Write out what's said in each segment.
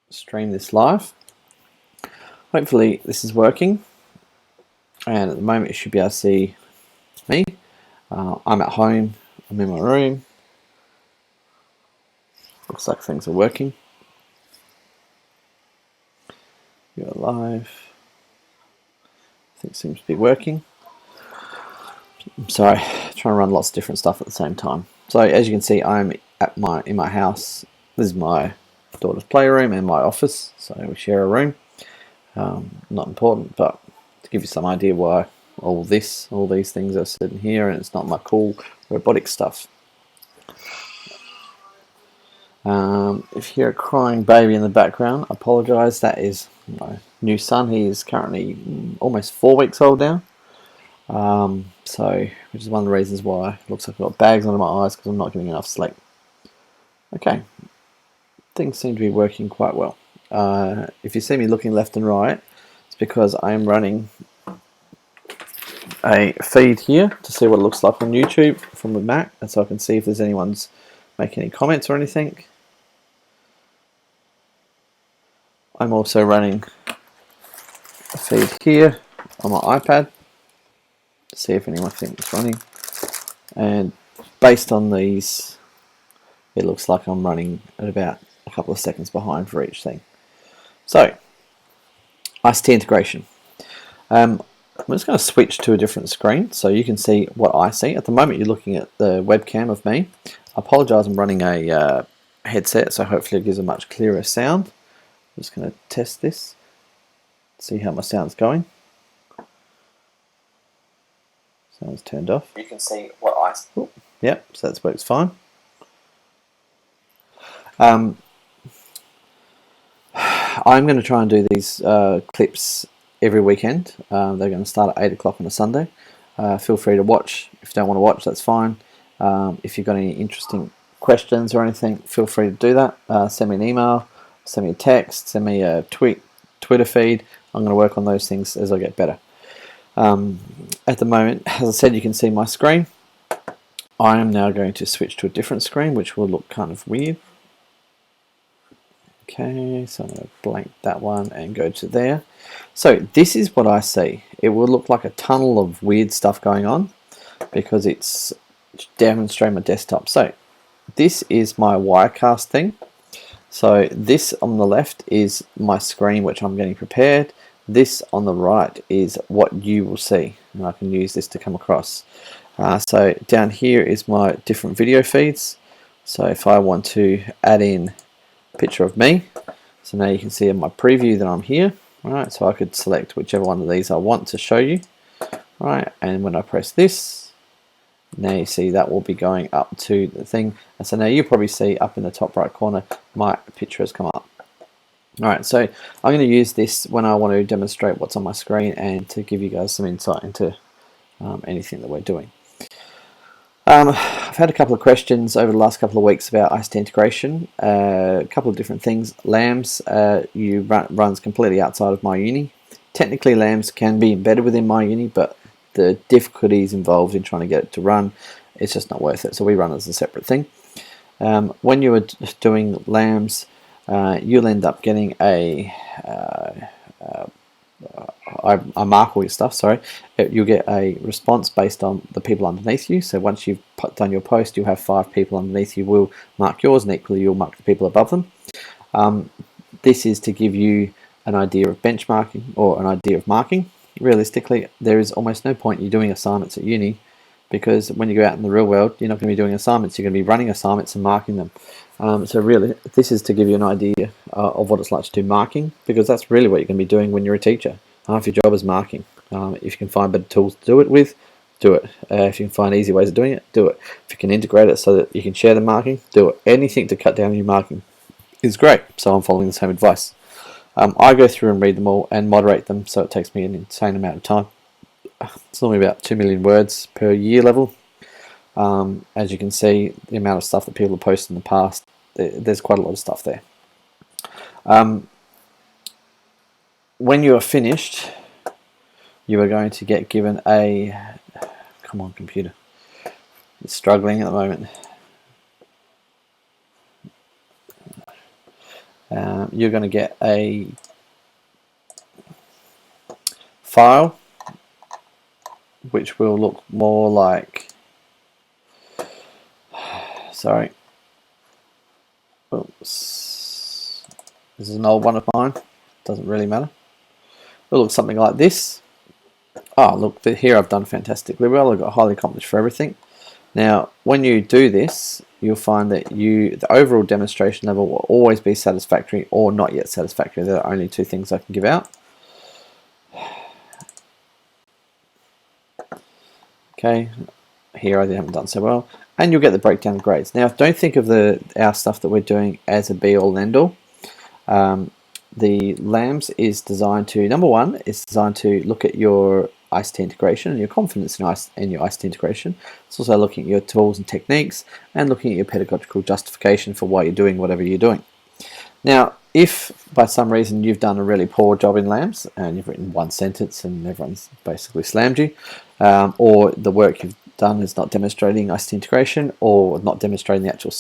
stream this live. Hopefully this is working, and at the moment you should be able to see me. I'm at home, I'm in my room. Looks like things are working. You're live. I think it seems to be working. I'm sorry, trying to run lots of different stuff at the same time. So as you can see, I'm in my house. This is my daughter's playroom and my office, so we share a room. Not important, but to give you some idea why all these things are sitting here, and it's not my cool robotic stuff. If you hear a crying baby in the background, I apologise. That is my new son. He is currently almost 4 weeks old now. Which is one of the reasons why it looks like I've got bags under my eyes, because I'm not getting enough sleep. Okay, things seem to be working quite well. If you see me looking left and right, it's because I'm running a feed here to see what it looks like on YouTube from the Mac, and so I can see if there's anyone's making any comments or anything. I'm also running a feed here on my iPad to see if anyone thinks it's running, and based on these, it looks like I'm running at about a couple of seconds behind for each thing. So, ICT integration. I'm just going to switch to a different screen so you can see what I see. At the moment you're looking at the webcam of me. I apologise, I'm running a headset, so hopefully it gives a much clearer sound. I'm just going to test this, see how my sound's going. Sound's turned off. You can see what I see. Oh, yep, so that works fine. I'm going to try and do these clips every weekend. They're going to start at 8 o'clock on a Sunday. Feel free to watch. If you don't want to watch, that's fine. If you've got any interesting questions or anything, feel free to do that. Send me an email, send me a text, send me a Twitter feed. I'm going to work on those things as I get better. At the moment, as I said, you can see my screen. I am now going to switch to a different screen, which will look kind of weird. Okay, so I'm going to blank that one and go to there. So this is what I see. It will look like a tunnel of weird stuff going on because it's demonstrating my desktop. So this is my Wirecast thing. So this on the left is my screen, which I'm getting prepared. This on the right is what you will see, and I can use this to come across. So down here is my different video feeds. So if I want to add in a picture of me, so now you can see in my preview that I'm here. Right, so I could select whichever one of these I want to show you. Right, and when I press this, now you see that will be going up to the thing. And so now you probably see up in the top right corner, my picture has come up. Alright, so I'm going to use this when I want to demonstrate what's on my screen and to give you guys some insight into anything that we're doing. I've had a couple of questions over the last couple of weeks about ICT integration. A couple of different things. LAMS runs completely outside of my uni. Technically LAMS can be embedded within my uni, but the difficulties involved in trying to get it to run, it's just not worth it. So we run as a separate thing. When you are doing LAMS, you'll end up getting a I mark all your stuff, sorry. You'll get a response based on the people underneath you. So once you've done your post, you'll have 5 people underneath you will mark yours, and equally you'll mark the people above them. This is to give you an idea of benchmarking or an idea of marking. Realistically, there is almost no point in you doing assignments at uni, because when you go out in the real world, you're not going to be doing assignments. You're going to be running assignments and marking them. So really, this is to give you an idea of what it's like to do marking, because that's really what you're going to be doing when you're a teacher. Half your job is marking. If you can find better tools to do it with, do it. If you can find easy ways of doing it, do it. If you can integrate it so that you can share the marking, do it. Anything to cut down your marking is great. So I'm following the same advice. I go through and read them all and moderate them, so it takes me an insane amount of time. It's normally about 2 million words per year level. As you can see, the amount of stuff that people have posted in the past, there's quite a lot of stuff there. When you are finished, you are going to get given a, come on computer, it's struggling at the moment. you're going to get a file which will look more like, sorry, oops, this is an old one of mine, doesn't really matter. It'll look something like this. Oh, look, here I've done fantastically well. I've got highly accomplished for everything. Now, when you do this, you'll find that the overall demonstration level will always be satisfactory or not yet satisfactory. There are only two things I can give out. Okay, here I haven't done so well. And you'll get the breakdown of grades. Now, don't think of our stuff that we're doing as a be-all and end-all. The LAMZ is designed to, number one, it's designed to look at your ICT integration and your confidence in your ICT integration. It's also looking at your tools and techniques and looking at your pedagogical justification for why you're doing whatever you're doing. Now, if by some reason you've done a really poor job in LAMZ and you've written one sentence and everyone's basically slammed you, or the work you've done is not demonstrating ICT integration or not demonstrating the actual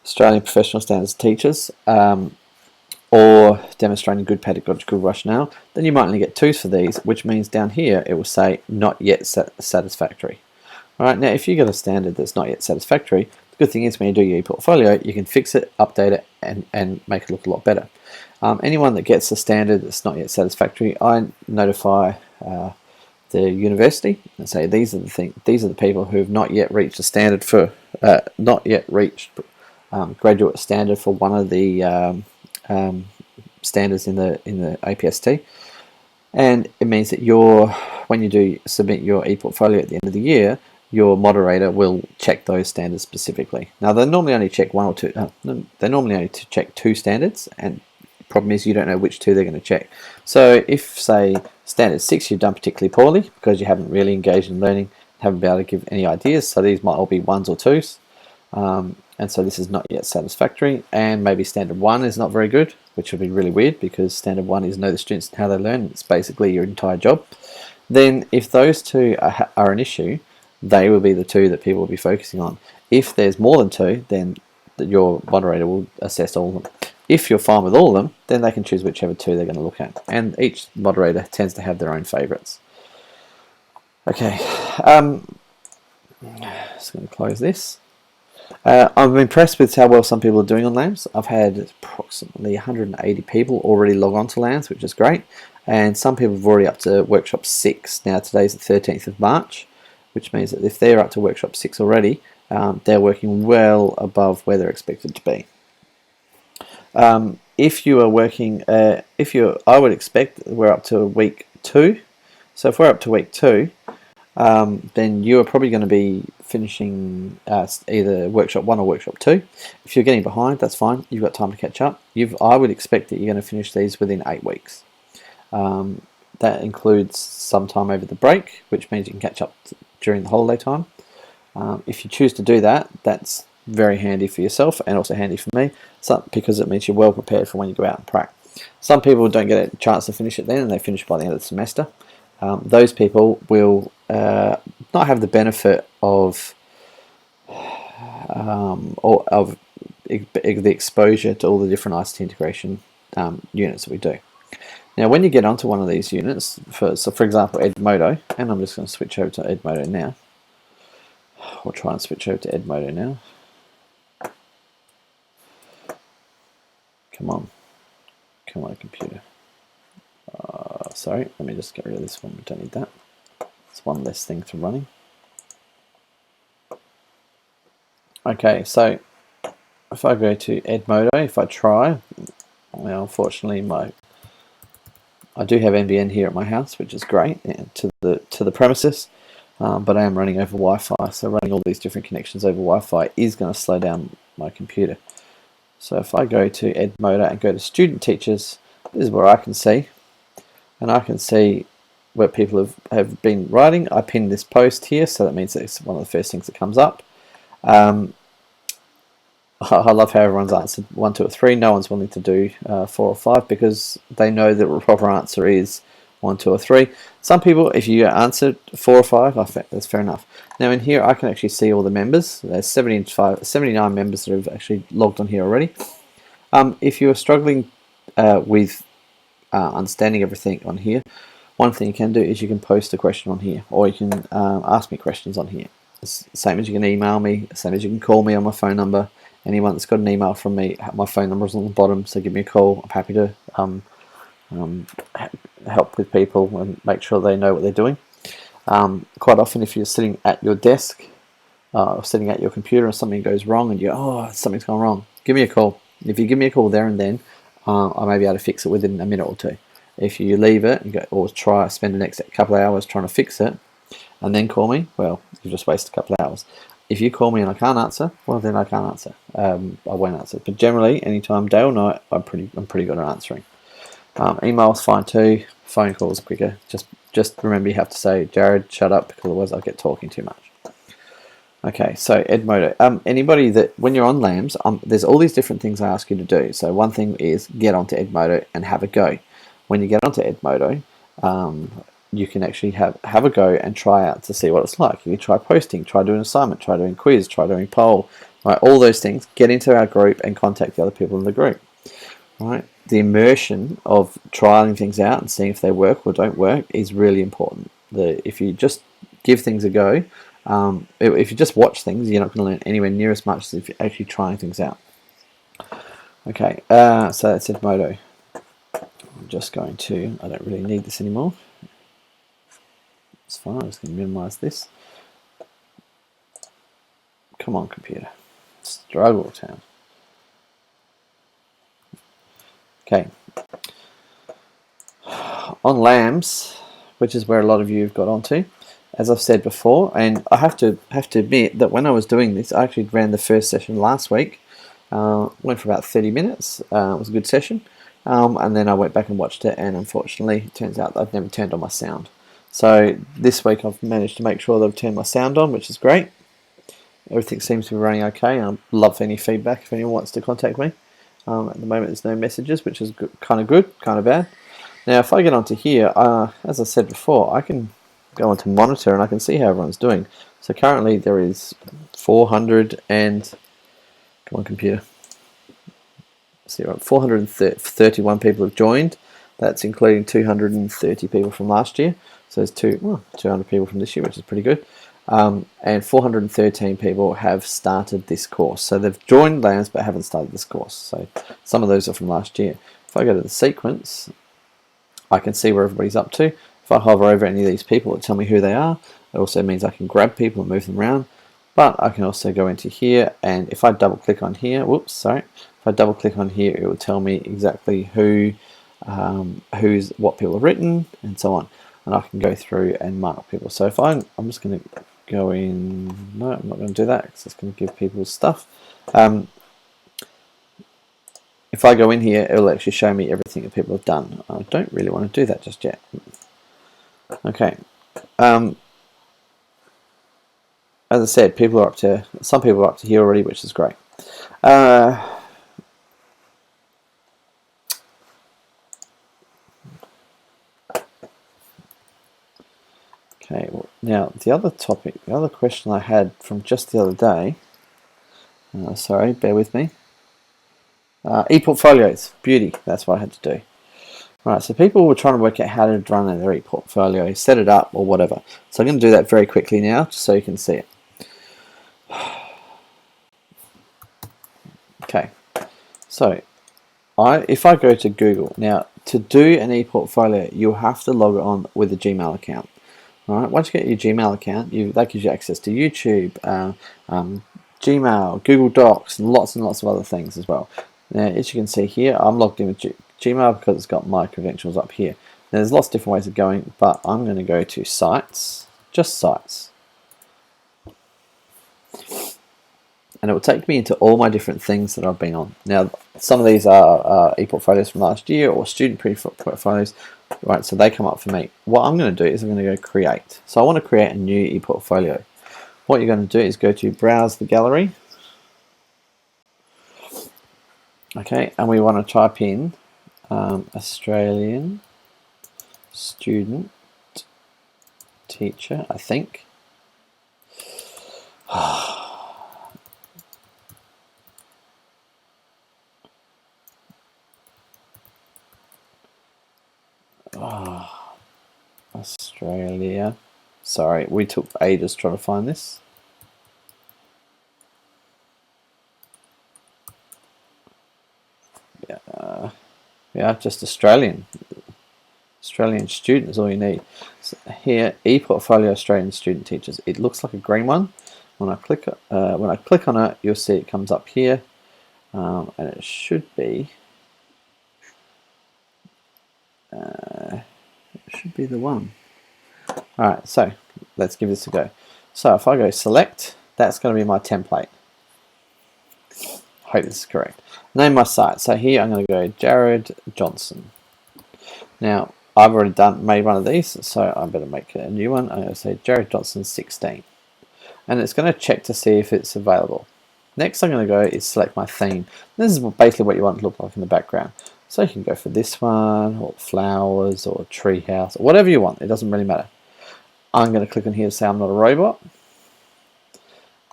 Australian Professional Standards teachers, or demonstrating good pedagogical rationale, then you might only get 2s for these, which means down here it will say not yet satisfactory. Alright, now if you get a standard that's not yet satisfactory, the good thing is when you do your ePortfolio, you can fix it, update it, and make it look a lot better. Anyone that gets a standard that's not yet satisfactory, I notify the university and say these are the people who have not yet reached a standard for graduate standard for one of the standards in the APST, and it means that when you do submit your ePortfolio at the end of the year, your moderator will check those standards specifically. Now they normally only check one or two. They normally only check 2 standards, and the problem is you don't know which 2 they're going to check. So if, say, standard 6 you've done particularly poorly because you haven't really engaged in learning, haven't been able to give any ideas, so these might all be 1s or 2s. And so this is not yet satisfactory, and maybe standard 1 is not very good, which would be really weird because standard 1 is know the students and how they learn. It's basically your entire job. Then if those 2 are an issue, they will be the 2 that people will be focusing on. If there's more than 2, then your moderator will assess all of them. If you're fine with all of them, then they can choose whichever 2 they're going to look at, and each moderator tends to have their own favorites. Okay, just going to close this. I'm impressed with how well some people are doing on LAMZ. I've had approximately 180 people already log on to LAMZ, which is great, and some people have already up to workshop 6. Now today's the 13th of March, which means that if they're up to workshop 6 already, they're working well above where they're expected to be. If you are working, I would expect that we're up to week 2. So if we're up to week 2, then you are probably going to be finishing either workshop 1 or workshop 2. If you're getting behind, that's fine. You've got time to catch up. I would expect that you're going to finish these within 8 weeks. That includes some time over the break, which means you can catch up during the holiday time. If you choose to do that, that's very handy for yourself and also handy for me, because it means you're well prepared for when you go out and practice. Some people don't get a chance to finish it then, and they finish by the end of the semester. Those people will not have the benefit of the exposure to all the different ICT integration units that we do. Now, when you get onto one of these units, for example, Edmodo, and I'm just going to switch over to Edmodo now. We'll try and switch over to Edmodo now. Come on, computer. Sorry, let me just get rid of this one. We don't need that. It's one less thing to running. Okay, so if I go to Edmodo, if I try, well, unfortunately, I do have NBN here at my house, which is great, to the premises, but I am running over Wi-Fi, so running all these different connections over Wi-Fi is going to slow down my computer. So if I go to Edmodo and go to student teachers, this is where I can see, and I can see where people have been writing. I pinned this post here, so that means that it's one of the first things that comes up. I love how everyone's answered 1, 2, or 3. No one's willing to do 4 or 5 because they know that the proper answer is 1, 2, or 3. Some people, if you answered 4 or 5, that's fair enough. Now in here I can actually see all the members. There's 79 members that have actually logged on here already. If you're struggling with understanding everything on here, one thing you can do is you can post a question on here, or you can ask me questions on here. Same as you can email me, same as you can call me on my phone number. Anyone that's got an email from me, my phone number is on the bottom, so give me a call. I'm happy to help with people and make sure they know what they're doing. Quite often if you're sitting at your desk or sitting at your computer and something goes wrong and you go, oh, something's gone wrong, give me a call. If you give me a call there and then, I may be able to fix it within a minute or two. If you leave it and go, or spend the next couple of hours trying to fix it and then call me, well, you've just wasted a couple of hours. If you call me and I can't answer, well then I can't answer. I won't answer. But generally, anytime, day or night, I'm pretty good at answering. Email's fine too. Phone calls quicker. Just remember you have to say, Jared, shut up, because otherwise I'll get talking too much. Okay, so Edmodo. Anybody that, when you're on LAMS, there's all these different things I ask you to do. So one thing is get onto Edmodo and have a go. When you get onto Edmodo, you can actually have a go and try out to see what it's like. You can try posting, try doing assignment, try doing quiz, try doing poll, right? All those things. Get into our group and contact the other people in the group. Right? The immersion of trialing things out and seeing if they work or don't work is really important. If you just give things a go, if you just watch things, you're not going to learn anywhere near as much as if you're actually trying things out. Okay, so that's Edmodo. I'm just going to, I don't really need this anymore. It's fine, I'm just going to minimize this. Come on, computer. Struggle town. Okay. On LAMS, which is where a lot of you have got onto, as I've said before, and I have to admit that when I was doing this, I actually ran the first session last week. Went for about 30 minutes. It was a good session. And then I went back and watched it, and unfortunately, it turns out that I've never turned on my sound. So this week I've managed to make sure that I've turned my sound on, which is great. Everything seems to be running okay. I'd love any feedback if anyone wants to contact me. At the moment there's no messages, which is kind of good, kind of bad. Now if I get onto here, as I said before, I can go onto monitor and I can see how everyone's doing. So currently there is 400 and, come on computer, see, 431 people have joined. That's including 230 people from last year. So there's 200 people from this year, which is pretty good. And 413 people have started this course. So they've joined LAMS but haven't started this course. So some of those are from last year. If I go to the sequence, I can see where everybody's up to. If I hover over any of these people, it'll tell me who they are. It also means I can grab people and move them around. But I can also go into here, and if I double click on here, if I double click on here, it will tell me exactly what people have written and so on. And I can go through and mark people. So if I'm just going to go in, no, I'm not going to do that because it's going to give people stuff. If I go in here, it'll actually show me everything that people have done. I don't really want to do that just yet. Okay. As I said, some people are up to here already, which is great. Okay, well, now the other question I had from just the other day, sorry, bear with me. ePortfolios, beauty, that's what I had to do. Right, so people were trying to work out how to run their ePortfolio, set it up or whatever. So I'm going to do that very quickly now, just so you can see it. Okay, so if I go to Google, now to do an ePortfolio, you'll have to log on with a Gmail account. All right, once you get your Gmail account, that gives you access to YouTube, Gmail, Google Docs, and lots of other things as well. Now, as you can see here, I'm logged in with Gmail because it's got my credentials up here. Now, there's lots of different ways of going, but I'm going to go to Sites, just Sites. And it will take me into all my different things that I've been on. Now, some of these are ePortfolios from last year or student portfolios, right? So they come up for me. What I'm going to do is I'm going to go create. So I want to create a new ePortfolio. What you're going to do is go to Browse the Gallery. Okay, and we want to type in Australian student teacher, I think. Australia. Sorry, we took ages trying to find this. Yeah, just Australian. Australian student is all you need. So here, ePortfolio Australian student teachers. It looks like a green one. When I click on it, you'll see it comes up here, and it should be the one. All right, so let's give this a go. So if I go select, that's going to be my template. Hope this is correct. Name my site. So here I'm going to go Jared Johnson. Now I've already made one of these, so I better make a new one. I'm going to say Jared Johnson 16, and it's going to check to see if it's available. Next I'm going to go is select my theme. This is basically what you want it to look like in the background. So you can go for this one, or flowers, or treehouse, or whatever you want. It doesn't really matter. I'm going to click on here to say I'm not a robot.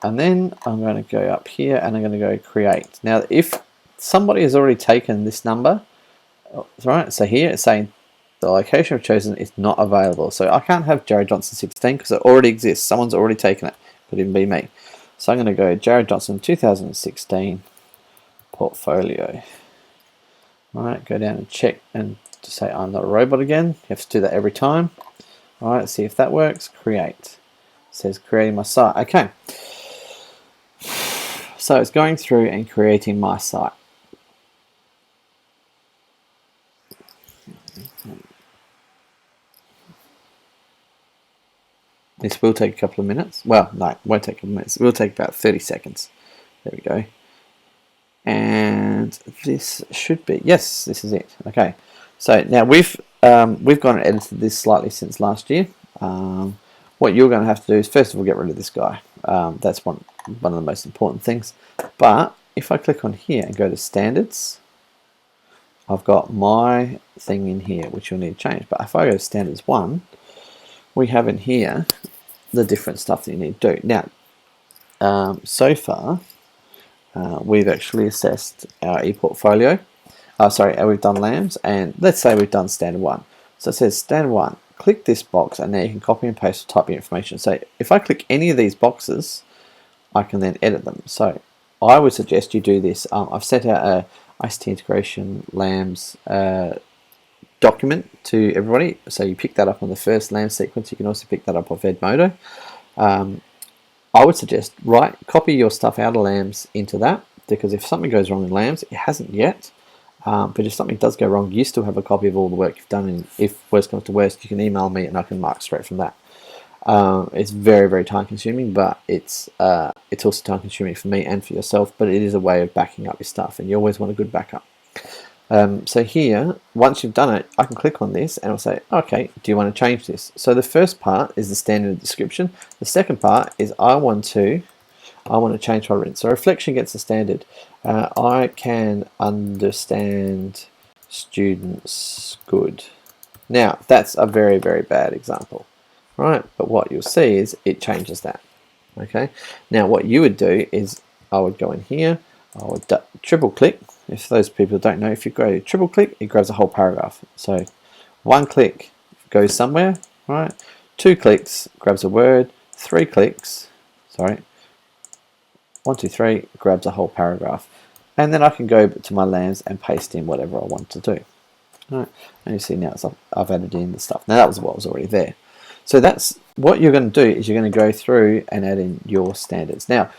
And then I'm going to go up here and I'm going to go create. Now, if somebody has already taken this number, right, so here it's saying the location I've chosen is not available. So I can't have Jared Johnson 16 because it already exists. Someone's already taken it. Could even be me. So I'm going to go Jared Johnson 2016 portfolio. All right, go down and check and to say I'm not a robot again. You have to do that every time. All right, see if that works. Create. It says creating my site. Okay. So it's going through and creating my site. This will take a couple of minutes. Well, no, it won't take a couple of minutes. It will take about 30 seconds. There we go. And this should be, yes, this is it. Okay. So now we've gone and edited this slightly since last year. What you're going to have to do is first of all get rid of this guy. That's one of the most important things. But if I click on here and go to standards, I've got my thing in here which you'll need to change. But if I go to standards 1, we have in here the different stuff that you need to do. Now, so far we've actually assessed our ePortfolio. We've done LAMS, and let's say we've done standard 1. So it says standard 1. Click this box and now you can copy and paste or type your information. So if I click any of these boxes, I can then edit them. So I would suggest you do this. I've sent out a ICT Integration LAMS document to everybody. So you pick that up on the first LAMS sequence. You can also pick that up off Edmodo. I would suggest copy your stuff out of LAMS into that, because if something goes wrong in LAMS, it hasn't yet. But if something does go wrong, you still have a copy of all the work you've done, and if worst comes to worst, you can email me and I can mark straight from that. It's very, very time consuming, but it's also time consuming for me and for yourself, but it is a way of backing up your stuff, and you always want a good backup. So here, once you've done it, I can click on this and it'll say, okay, do you want to change this? So the first part is the standard description. The second part is I want to change my written. So reflection gets the standard. I can understand students good. Now, that's a very, very bad example, right? But what you'll see is it changes that, okay? Now, what you would do is I would go in here, I would triple click. If those people don't know, if you go triple click, it grabs a whole paragraph. So 1 click goes somewhere, right? 2 clicks grabs a word, 3 clicks, 1, 2, 3 grabs a whole paragraph. And then I can go to my LAMS and paste in whatever I want to do. All right. And you see now I've added in the stuff. Now that was what was already there. So that's what you're going to do, is you're going to go through and add in your standards. Now,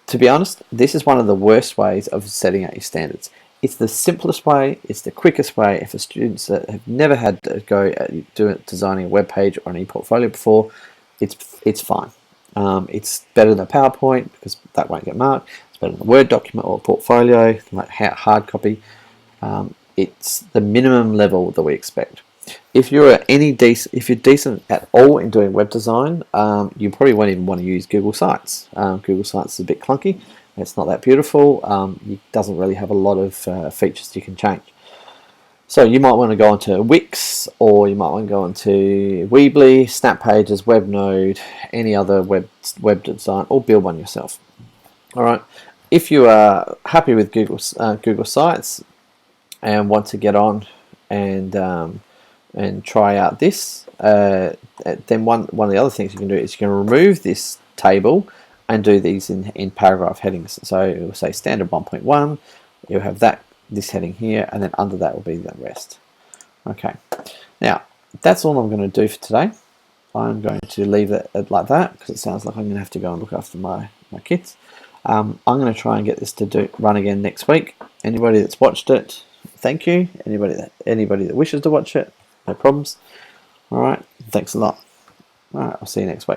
to be honest, this is one of the worst ways of setting out your standards. It's the simplest way, it's the quickest way. If the students that have never had to go at designing a web page or an ePortfolio before, it's fine. It's better than PowerPoint because that won't get marked. It's better than a Word document or a portfolio, like hard copy. It's the minimum level that we expect. If you're decent at all in doing web design, you probably won't even want to use Google Sites. Google Sites is a bit clunky. It's not that beautiful. It doesn't really have a lot of features you can change. So you might want to go onto Wix, or you might want to go onto Weebly, Snap Pages, WebNode, any other web design, or build one yourself. All right. If you are happy with Google Sites and want to get on and try out this, then one of the other things you can do is you can remove this table and do these in paragraph headings. So it will say standard 1.1. You'll have this heading here, and then under that will be the rest. Okay. Now that's all I'm going to do for today. I'm going to leave it like that because it sounds like I'm going to have to go and look after my kids. I'm going to try and get this to run again next week. Anybody that's watched it, thank you. Anybody that wishes to watch it, no problems. All right, thanks a lot. All right, I'll see you next week.